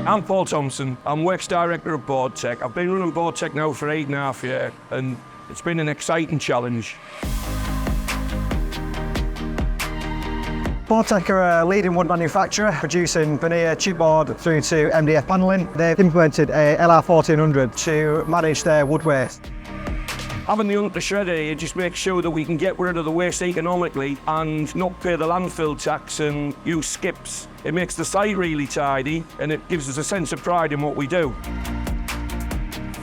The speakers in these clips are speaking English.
I'm Paul Thompson. I'm Works Director of Boardtek. I've been running Boardtek now for 8.5 years, and it's been an exciting challenge. Boardtek are a leading wood manufacturer, producing veneer, chipboard through to MDF panelling. They've implemented a LR1400 to manage their wood waste. Having the UNTHA shredder here just makes sure that we can get rid of the waste economically and not pay the landfill tax and use skips. It makes the site really tidy and it gives us a sense of pride in what we do.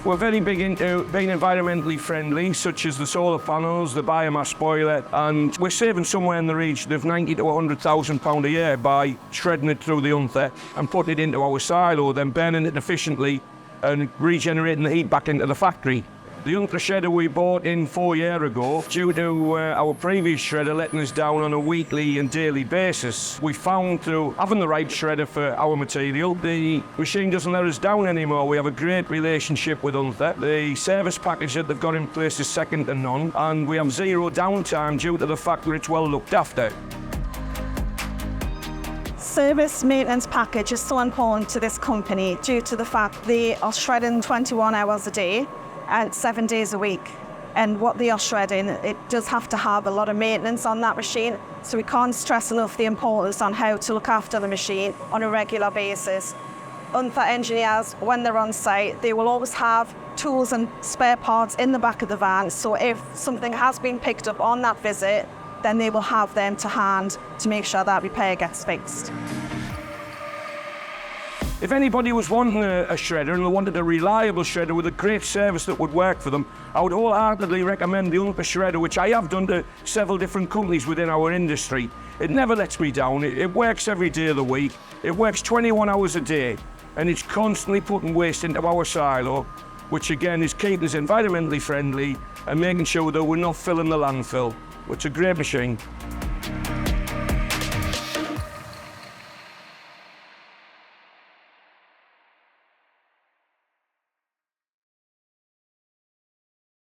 We're very big into being environmentally friendly, such as the solar panels, the biomass boiler, and we're saving somewhere in the region of 90 to 100,000 pounds a year by shredding it through the UNTHA and putting it into our silo, then burning it efficiently and regenerating the heat back into the factory. The UNTHA shredder we bought in 4 years ago, due to our previous shredder letting us down on a weekly and daily basis, we found through having the right shredder for our material, the machine doesn't let us down anymore. We have a great relationship with UNTHA. The service package that they've got in place is second to none, and we have zero downtime due to the fact that it's well looked after. Service maintenance package is so important to this company due to the fact they are shredding 21 hours a day and 7 days a week. And what they are shredding, it does have to have a lot of maintenance on that machine. So we can't stress enough the importance on how to look after the machine on a regular basis. UNTHA engineers, when they're on site, they will always have tools and spare parts in the back of the van. So if something has been picked up on that visit, then they will have them to hand to make sure that repair gets fixed. If anybody was wanting a shredder and they wanted a reliable shredder with a great service that would work for them, I would wholeheartedly recommend the UNTHA shredder, which I have done to several different companies within our industry. It never lets me down. It works every day of the week. It works 21 hours a day, and it's constantly putting waste into our silo, which again is keeping us environmentally friendly and making sure that we're not filling the landfill. It's a great machine.